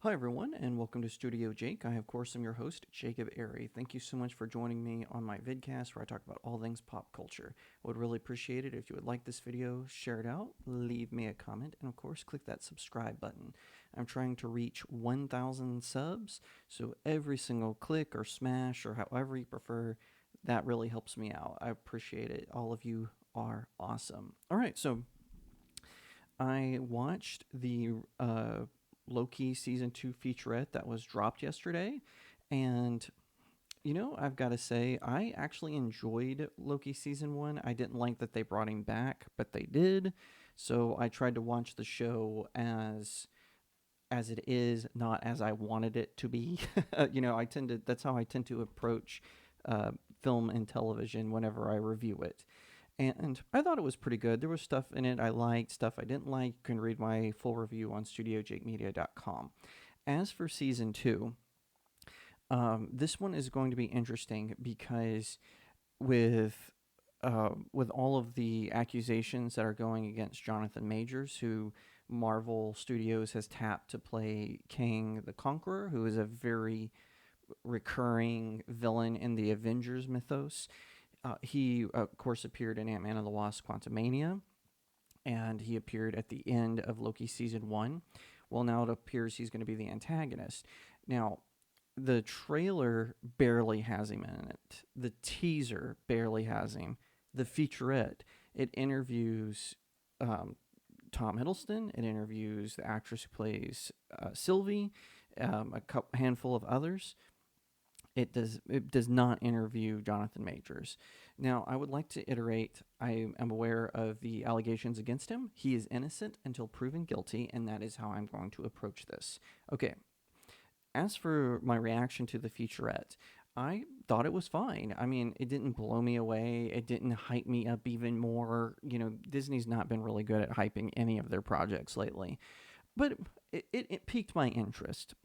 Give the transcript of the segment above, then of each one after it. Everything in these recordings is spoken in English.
Hi, everyone, and welcome to StudioJake. I, of course, am your host, Jacob Airy. Thank you so much for joining me on my vidcast where I talk about all things pop culture. I would really appreciate it if you would like this video, share it out, leave me a comment, and of course, click that subscribe button. I'm trying to reach 1,000 subs, so every single click or smash or however you prefer, that really helps me out. I appreciate it. All of you are awesome. All right, so I watched the Loki season 2 featurette that was dropped yesterday, and I've got to say, I actually enjoyed Loki season 1. I didn't like that they brought him back, but they did. So I tried to watch the show as it is, not as I wanted it to be. I tend to that's how I tend to approach uh, film and television whenever I review it. And I thought it was pretty good. There was stuff in it I liked, stuff I didn't like. You can read my full review on StudioJakeMedia.com. As for season 2, this one is going to be interesting because with with all of the accusations that are going against Jonathan Majors, who Marvel Studios has tapped to play Kang the Conqueror, who is a very recurring villain in the Avengers mythos. He, of course, appeared in Ant-Man and the Wasp: Quantumania, and he appeared at the end of Loki season 1. Well, now it appears he's going to be the antagonist. Now, the trailer barely has him in it. The teaser barely has him. The featurette, it interviews Tom Hiddleston. It interviews the actress who plays Sylvie, handful of others. It does not interview Jonathan Majors. Now, I would like to iterate. I am aware of the allegations against him. He is innocent until proven guilty, and that is how I'm going to approach this. Okay, as for my reaction to the featurette, I thought it was fine. I mean, it didn't blow me away. It didn't hype me up even more. Disney's not been really good at hyping any of their projects lately. But it piqued my interest.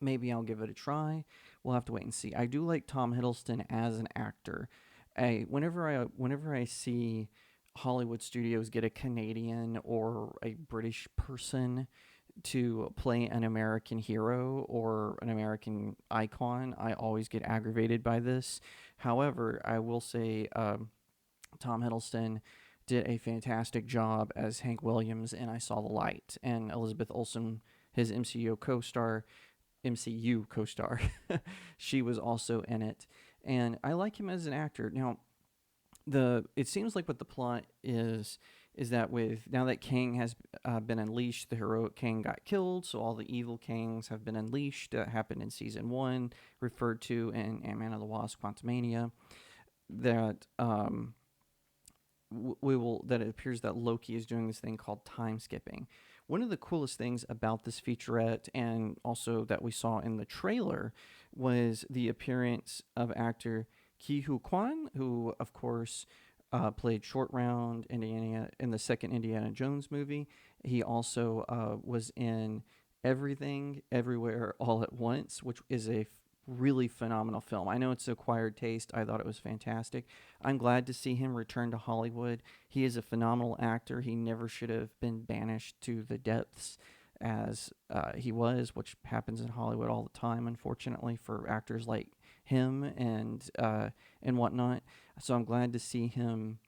Maybe I'll give it a try. We'll have to wait and see. I do like Tom Hiddleston as an actor. Whenever I see Hollywood studios get a Canadian or a British person to play an American hero or an American icon, I always get aggravated by this. However, I will say Tom Hiddleston did a fantastic job as Hank Williams in I Saw the Light, and Elizabeth Olsen, his MCU co-star, she was also in it, and I like him as an actor. Now, it seems like what the plot is that with now that Kang has been unleashed, the heroic Kang got killed, so all the evil Kangs have been unleashed. That happened in season 1, referred to in Ant-Man and the Wasp: Quantumania. That that it appears that Loki is doing this thing called time skipping. One of the coolest things about this featurette, and also that we saw in the trailer, was the appearance of actor Ki Hu Kwan, who of course played Short Round Indiana in the second Indiana Jones movie. He also was in Everything, Everywhere, All at Once, which is a really phenomenal film. I know it's an acquired taste. I thought it was fantastic. I'm glad to see him return to Hollywood. He is a phenomenal actor. He never should have been banished to the depths as he was, which happens in Hollywood all the time, unfortunately, for actors like him and whatnot. So I'm glad to see him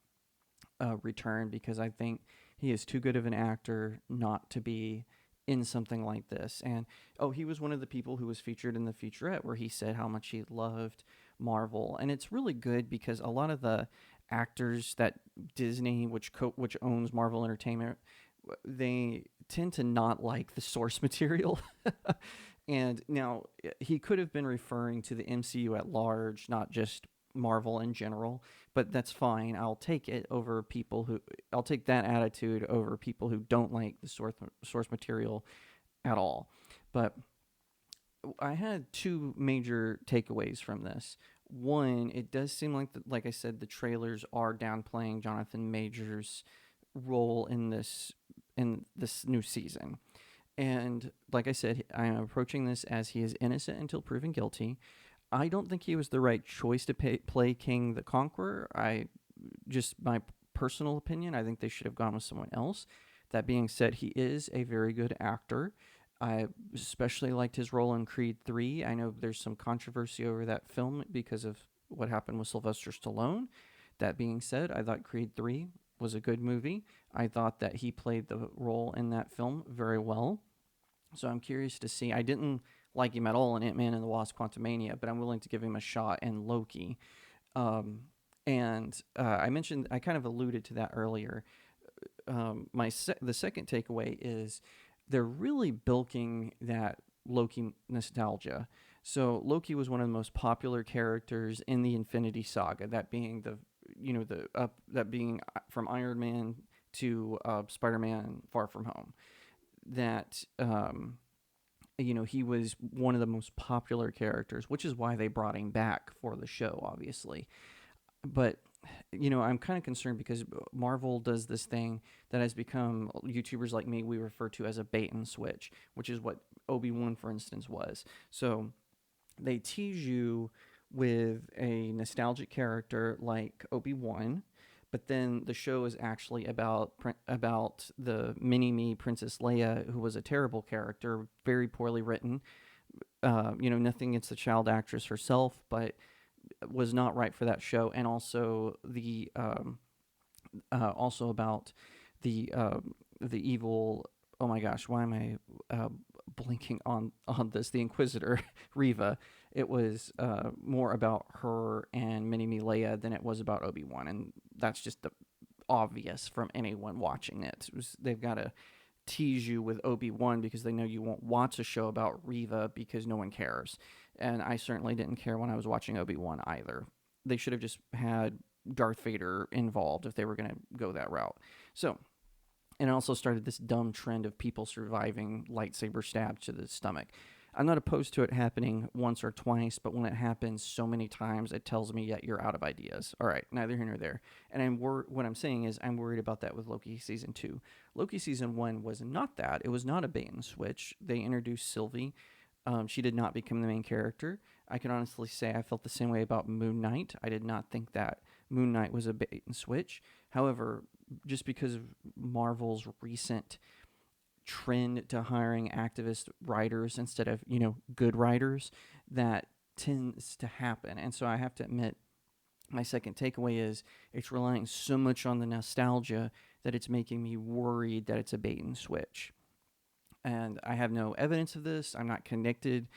return because I think he is too good of an actor not to be in something like this. And he was one of the people who was featured in the featurette where he said how much he loved Marvel, and it's really good because a lot of the actors that Disney, which owns Marvel Entertainment, they tend to not like the source material. And now he could have been referring to the MCU at large, not just Marvel in general, but that's fine. I'll take that attitude over people who don't like the source material at all. But I had two major takeaways from this. One, it does seem like I said, the trailers are downplaying Jonathan Majors' role in this new season. And like I said, I am approaching this as he is innocent until proven guilty. I don't think he was the right choice to play King the Conqueror. Just my personal opinion, I think they should have gone with someone else. That being said, he is a very good actor. I especially liked his role in Creed 3. I know there's some controversy over that film because of what happened with Sylvester Stallone. That being said, I thought Creed 3 was a good movie. I thought that he played the role in that film very well. So I'm curious to see. I didn't like him at all in Ant-Man and the Wasp: Quantumania, but I'm willing to give him a shot in Loki. Um, I kind of alluded to that earlier. The second takeaway is they're really bilking that Loki nostalgia. So Loki was one of the most popular characters in the Infinity Saga. That being that being from Iron Man to Spider-Man: Far From Home. That he was one of the most popular characters, which is why they brought him back for the show, obviously. But I'm kind of concerned because Marvel does this thing that has become, YouTubers like me, we refer to as a bait and switch, which is what Obi-Wan, for instance, was. So they tease you with a nostalgic character like Obi-Wan, but then the show is actually about the mini-me Princess Leia, who was a terrible character, very poorly written. Nothing against the child actress herself, but was not right for that show, and also about the evil. Oh my gosh, why am I blinking on this? The Inquisitor, Riva. It was more about her and Mini-Me Leia than it was about Obi-Wan, and that's just obvious from anyone watching it. They've got to tease you with Obi-Wan because they know you won't watch a show about Riva because no one cares. And I certainly didn't care when I was watching Obi-Wan either. They should have just had Darth Vader involved if they were going to go that route. So, and it also started this dumb trend of people surviving lightsaber stabs to the stomach. I'm not opposed to it happening once or twice, but when it happens so many times, it tells me, yeah, you're out of ideas. All right, neither here nor there. And what I'm saying is I'm worried about that with Loki Season 2. Loki Season 1 was not that. It was not a bait and switch. They introduced Sylvie. She did not become the main character. I can honestly say I felt the same way about Moon Knight. I did not think that Moon Knight was a bait and switch. However, just because of Marvel's recent trend to hiring activist writers instead of, good writers, that tends to happen. And so I have to admit, my second takeaway is it's relying so much on the nostalgia that it's making me worried that it's a bait and switch. And I have no evidence of this. I'm not connected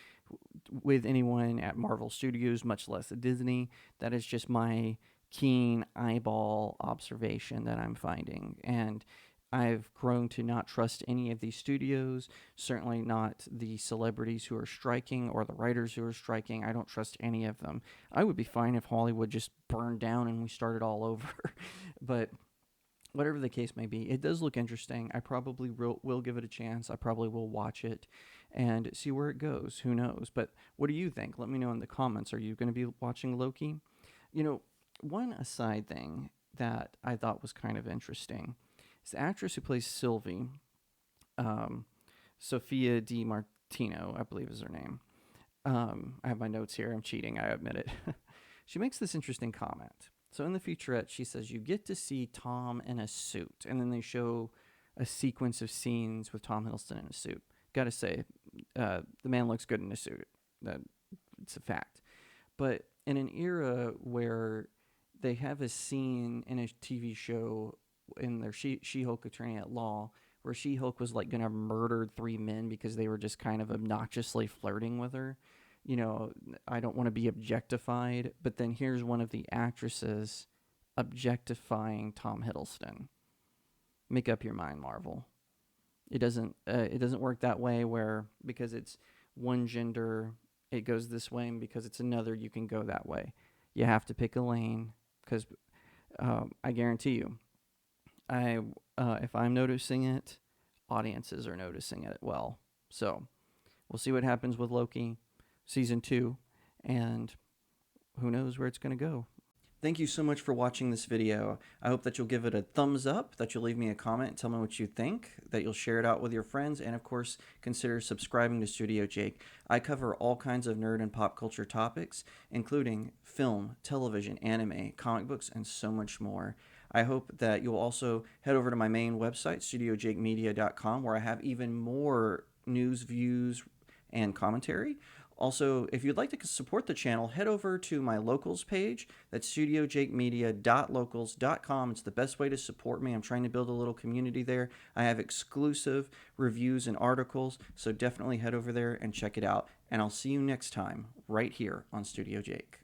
with anyone at Marvel Studios, much less at Disney. That is just my keen eyeball observation that I'm finding. And I've grown to not trust any of these studios, certainly not the celebrities who are striking or the writers who are striking. I don't trust any of them. I would be fine if Hollywood just burned down and we started all over. But whatever the case may be, it does look interesting. I probably will give it a chance. I probably will watch it and see where it goes. Who knows? But what do you think? Let me know in the comments. Are you going to be watching Loki? One aside thing that I thought was kind of interesting is the actress who plays Sylvie, Sophia Di Martino, I believe is her name. I have my notes here. I'm cheating. I admit it. She makes this interesting comment. So in the featurette, she says, you get to see Tom in a suit. And then they show a sequence of scenes with Tom Hiddleston in a suit. Got to say, the man looks good in a suit. It's a fact. But in an era where they have a scene in a TV show in their She-Hulk Attorney at Law where She-Hulk was like going to murder 3 men because they were just kind of obnoxiously flirting with her. I don't want to be objectified, but then here's one of the actresses objectifying Tom Hiddleston. Make up your mind, Marvel. It doesn't work that way where because it's one gender, it goes this way, and because it's another, you can go that way. You have to pick a lane because I guarantee you, if I'm noticing it, audiences are noticing it well. So we'll see what happens with Loki Season 2, and who knows where it's going to go. Thank you so much for watching this video. I hope that you'll give it a thumbs up, that you'll leave me a comment and tell me what you think, that you'll share it out with your friends, and of course, consider subscribing to StudioJake. I cover all kinds of nerd and pop culture topics, including film, television, anime, comic books, and so much more. I hope that you'll also head over to my main website, StudioJakeMedia.com, where I have even more news, views, and commentary. Also, if you'd like to support the channel, head over to my locals page. That's studiojakemedia.locals.com. It's the best way to support me. I'm trying to build a little community there. I have exclusive reviews and articles, so definitely head over there and check it out. And I'll see you next time right here on Studio Jake.